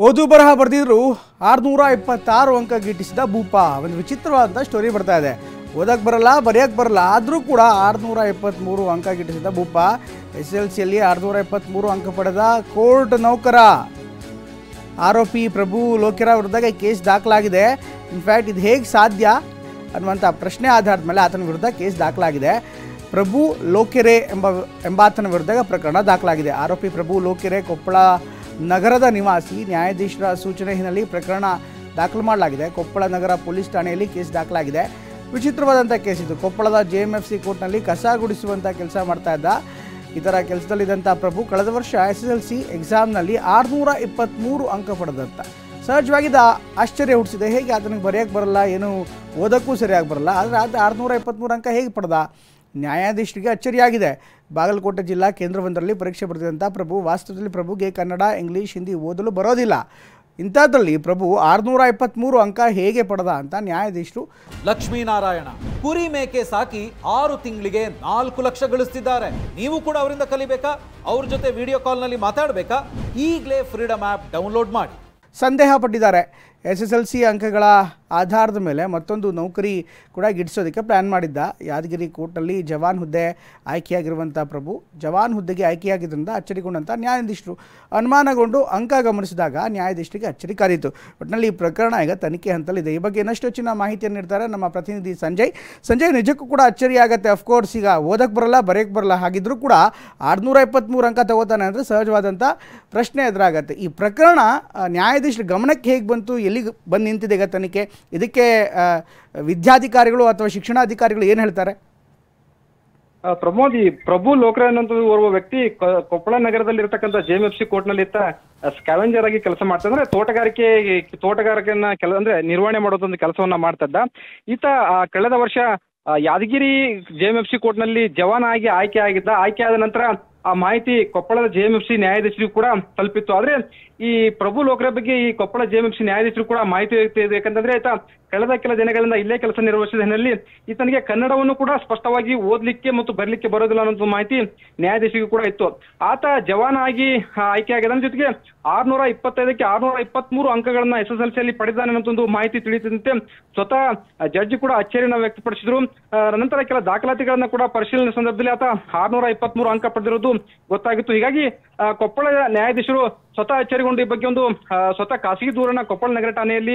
ಓದು ಬರಹ ಬರೆದಿದ್ರು 626 ಅಂಕ ಗಿಟ್ಟಿಸಿದ ಭೂಪ. ಒಂದು ವಿಚಿತ್ರವಾದಂಥ ಸ್ಟೋರಿ ಬರ್ತಾ ಇದೆ. ಓದಕ್ಕೆ ಬರಲ್ಲ, ಬರೆಯೋಕ್ಕೆ ಬರಲ್ಲ, ಆದರೂ ಕೂಡ 623 ಅಂಕ ಗಿಟ್ಟಿಸಿದ ಭೂಪ. SSLCಯಲ್ಲಿ 623 ಅಂಕ ಪಡೆದ ಕೋರ್ಟ್ ನೌಕರ. ಆರೋಪಿ ಪ್ರಭು ಲೋಕೆರೆ ವಿರುದ್ಧ ಕೇಸ್ ದಾಖಲಾಗಿದೆ. ಇನ್ಫ್ಯಾಕ್ಟ್ ಇದು ಹೇಗೆ ಸಾಧ್ಯ ಅನ್ನುವಂಥ ಪ್ರಶ್ನೆ ಆಧಾರದ ಮೇಲೆ ಆತನ ವಿರುದ್ಧ ಕೇಸ್ ದಾಖಲಾಗಿದೆ. ಪ್ರಭು ಲೋಕೆರೆ ಎಂಬಾತನ ವಿರುದ್ಧ ಪ್ರಕರಣ ದಾಖಲಾಗಿದೆ. ಆರೋಪಿ ಪ್ರಭು ಲೋಕೆರೆ ಕೊಪ್ಪಳ ನಗರದ ನಿವಾಸಿ. ನ್ಯಾಯಾಧೀಶರ ಸೂಚನೆ ಹಿನ್ನೆಲೆಯಲ್ಲಿ ಪ್ರಕರಣ ದಾಖಲು ಮಾಡಲಾಗಿದೆ. ಕೊಪ್ಪಳ ನಗರ ಪೊಲೀಸ್ ಠಾಣೆಯಲ್ಲಿ ಕೇಸ್ ದಾಖಲಾಗಿದೆ. ವಿಚಿತ್ರವಾದಂಥ ಕೇಸ್ ಇದು. ಕೊಪ್ಪಳದ JMFC ಕೋರ್ಟ್ನಲ್ಲಿ ಕಸ ಗುಡಿಸುವಂಥ ಕೆಲಸ ಮಾಡ್ತಾ ಇದ್ದ. ಈ ಥರ ಕೆಲಸದಲ್ಲಿದ್ದಂಥ ಪ್ರಭು ಕಳೆದ ವರ್ಷ SSLC ಎಕ್ಸಾಮ್ನಲ್ಲಿ 623 ಅಂಕ ಪಡೆದಂಥ. ಸಹಜವಾಗಿದ್ದ ಆಶ್ಚರ್ಯ ಹುಟ್ಟಿಸಿದೆ. ಹೇಗೆ ಆತನಿಗೆ ಬರೆಯೋಕ್ಕೆ ಬರಲ್ಲ, ಏನು ಓದೋಕ್ಕೂ ಸರಿಯಾಗಿ ಬರಲ್ಲ, ಆದರೆ ಆತ 623 ಅಂಕ ಹೇಗೆ ಪಡೆದ? ನ್ಯಾಯಾಧೀಶರಿಗೆ ಅಚ್ಚರಿಯಾಗಿದೆ. ಬಾಗಲಕೋಟೆ ಜಿಲ್ಲಾ ಕೇಂದ್ರವೊಂದರಲ್ಲಿ ಪರೀಕ್ಷೆ ಬರೆದಿದ್ದಂಥ ಪ್ರಭು ವಾಸ್ತವದಲ್ಲಿ ಪ್ರಭುಗೆ ಕನ್ನಡ, ಇಂಗ್ಲೀಷ್, ಹಿಂದಿ ಓದಲು ಬರೋದಿಲ್ಲ. ಇಂಥದ್ರಲ್ಲಿ ಪ್ರಭು 623 ಅಂಕ ಹೇಗೆ ಪಡೆದ ಅಂತ ನ್ಯಾಯಾಧೀಶರು ಲಕ್ಷ್ಮೀನಾರಾಯಣ ಕುರಿ ಮೇಕೆ ಸಾಕಿ 6 ತಿಂಗಳಿಗೆ 4 ಲಕ್ಷ ಗಳಿಸ್ತಿದ್ದಾರೆ. ನೀವು ಕೂಡ ಅವರಿಂದ ಕಲಿಬೇಕಾ? ಅವ್ರ ಜೊತೆ ವಿಡಿಯೋ ಕಾಲ್ನಲ್ಲಿ ಮಾತಾಡಬೇಕಾ? ಈಗಲೇ ಫ್ರೀಡಮ್ ಆ್ಯಪ್ ಡೌನ್ಲೋಡ್ ಮಾಡಿ. ಸಂದೇಹ ಪಟ್ಟಿದ್ದಾರೆ. SSLC ಅಂಕಗಳ ಆಧಾರದ ಮೇಲೆ ಮತ್ತೊಂದು ನೌಕರಿ ಕೂಡ ಗಿಟ್ಟಿಸೋದಕ್ಕೆ ಪ್ಲ್ಯಾನ್ ಮಾಡಿದ್ದ. ಯಾದಗಿರಿ ಕೋರ್ಟ್ನಲ್ಲಿ ಜವಾನ್ ಹುದ್ದೆ ಆಯ್ಕೆಯಾಗಿರುವಂಥ ಪ್ರಭು ಜವಾನ್ ಹುದ್ದೆಗೆ ಆಯ್ಕೆಯಾಗಿದ್ದರಿಂದ ಅಚ್ಚರಿಗೊಂಡಂಥ ನ್ಯಾಯಾಧೀಶರು ಅನುಮಾನಗೊಂಡು ಅಂಕ ಗಮನಿಸಿದಾಗ ನ್ಯಾಯಾಧೀಶರಿಗೆ ಅಚ್ಚರಿ ಕಾದಿತು. ಒಟ್ಟಿನಲ್ಲಿ ಈ ಪ್ರಕರಣ ಈಗ ತನಿಖೆ ಹಂತದಲ್ಲಿದೆ. ಈ ಬಗ್ಗೆ ಇನ್ನಷ್ಟು ಹೆಚ್ಚಿನ ಮಾಹಿತಿಯನ್ನು ನೀಡ್ತಾರೆ ನಮ್ಮ ಪ್ರತಿನಿಧಿ ಸಂಜಯ್. ನಿಜಕ್ಕೂ ಕೂಡ ಅಚ್ಚರಿ ಆಗುತ್ತೆ. ಅಫ್ಕೋರ್ಸ್ ಈಗ ಓದಕ್ಕೆ ಬರಲ್ಲ, ಬರೆಯೋಕ್ಕೆ ಬರಲ್ಲ, ಹಾಗಿದ್ರೂ ಕೂಡ 623 ಅಂಕ ತಗೋತಾನೆ ಅಂದರೆ ಸಹಜವಾದಂಥ ಪ್ರಶ್ನೆ ಎದುರಾಗತ್ತೆ. ಈ ಪ್ರಕರಣ ನ್ಯಾಯಾಧೀಶರ ಗಮನಕ್ಕೆ ಹೇಗೆ ಬಂತು, ಎಲ್ಲಿಗೆ ಬಂದು ನಿಂತಿದೆ ಈಗ ತನಿಖೆ? ಇದಕ್ಕೆ ವಿದ್ಯಾಧಿಕಾರಿಗಳು ಅಥವಾ ಶಿಕ್ಷಣಾಧಿಕಾರಿಗಳು ಏನು ಹೇಳ್ತಾರೆ? ಪ್ರಮೋದ್, ಈ ಪ್ರಭು ಲೋಕೆರೆ ಅನ್ನುವಂಥದ್ದು ಓರ್ವ ವ್ಯಕ್ತಿ ಕೊಪ್ಪಳ ನಗರದಲ್ಲಿ ಇರತಕ್ಕಂಥ JMFC ಕೋರ್ಟ್ನಲ್ಲಿ ಇತ್ತ ಸ್ಕ್ಯಾವೆಂಜರ್ ಆಗಿ ಕೆಲಸ ಮಾಡ್ತಾ ಅಂದ್ರೆ ತೋಟಗಾರಿಕೆಯನ್ನ ಅಂದ್ರೆ ನಿರ್ವಹಣೆ ಮಾಡೋದೊಂದು ಕೆಲಸವನ್ನ ಮಾಡ್ತಾ ಇದ್ದ. ಈತ ಕಳೆದ ವರ್ಷ ಯಾದಗಿರಿ JMFC ಕೋರ್ಟ್ನಲ್ಲಿ ಜವಾನ್ ಆಗಿ ಆಯ್ಕೆ ಆದ ನಂತರ ಆ ಮಾಹಿತಿ ಕೊಪ್ಪಳದ JMFC ನ್ಯಾಯಾಧೀಶರಿಗೂ ಕೂಡ ತಲುಪಿತ್ತು. ಆದ್ರೆ ಈ ಪ್ರಭು ಲೋಕೆರೆ ಬಗ್ಗೆ ಈ ಕೊಪ್ಪಳ JMFC ನ್ಯಾಯಾಧೀಶರು ಕೂಡ ಮಾಹಿತಿ ಇದೆ. ಯಾಕಂತಂದ್ರೆ ಆತ ಕಳೆದ ಕೆಲ ದಿನಗಳಿಂದ ಇಲ್ಲೇ ಕೆಲಸ ನಿರ್ವಹಿಸಿದ ಹಿನ್ನೆಲೆಯಲ್ಲಿ ಈತನಿಗೆ ಕನ್ನಡವನ್ನು ಕೂಡ ಸ್ಪಷ್ಟವಾಗಿ ಓದ್ಲಿಕ್ಕೆ ಮತ್ತು ಬರಲಿಕ್ಕೆ ಬರೋದಿಲ್ಲ ಅನ್ನೋ ಮಾಹಿತಿ ನ್ಯಾಯಾಧೀಶರಿಗೂ ಕೂಡ ಇತ್ತು. ಆತ ಜವಾನ್ ಆಗಿ ಆಯ್ಕೆ ಆಗಿದ ಜೊತೆಗೆ 625ಕ್ಕೆ 623 ಅಂಕಗಳನ್ನ SSLCಯಲ್ಲಿ ಪಡೆದಿದ್ದಾನೆ ಅನ್ನೋ ಮಾಹಿತಿ ತಿಳಿದಂತೆ ಸ್ವತಃ ಜಡ್ಜ್ ಕೂಡ ಅಚ್ಚರಿಯನ್ನು ವ್ಯಕ್ತಪಡಿಸಿದ್ರು. ನಂತರ ಕೆಲ ದಾಖಲಾತಿಗಳನ್ನ ಕೂಡ ಪರಿಶೀಲನೆ ಸಂದರ್ಭದಲ್ಲಿ ಆತ 623 ಅಂಕ ಪಡೆದಿರೋದು ಗೊತ್ತಾಗಿತ್ತು. ಹೀಗಾಗಿ ಕೊಪ್ಪಳ ನ್ಯಾಯಾಧೀಶರು ಸ್ವತಃ ಅಚ್ಚರಿಗೊಂಡು ಈ ಬಗ್ಗೆ ಒಂದು ಸ್ವತಃ ಖಾಸಗಿ ದೂರನ್ನ ಕೊಪ್ಪಳ ನಗರ ಠಾಣೆಯಲ್ಲಿ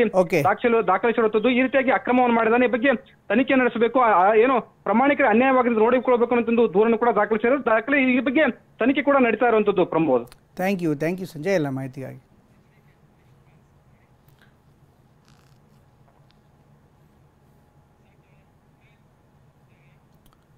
ದಾಖಲಿಸಿರುವಂತದ್ದು. ಈ ರೀತಿಯಾಗಿ ಅಕ್ರಮವನ್ನು ಮಾಡಿದಾನೆ, ಈ ಬಗ್ಗೆ ತನಿಖೆ ನಡೆಸಬೇಕು, ಏನು ಪ್ರಾಮಾಣಿಕರ ಅನ್ಯಾಯವಾಗಿದ್ದು ನೋಡಿಕೊಳ್ಳಬೇಕು ಅನ್ನೋ ದೂರನ್ನು ಕೂಡ ದಾಖಲಿಸಿರೋದು. ಈ ಬಗ್ಗೆ ತನಿಖೆ ಕೂಡ ನಡೀತಾ ಇರುವಂತದ್ದು. ಪ್ರಮೋದ್, ಥ್ಯಾಂಕ್ ಯು ಸಂಜಯ್ ಎಲ್ಲ ಮಾಹಿತಿಗಾಗಿ.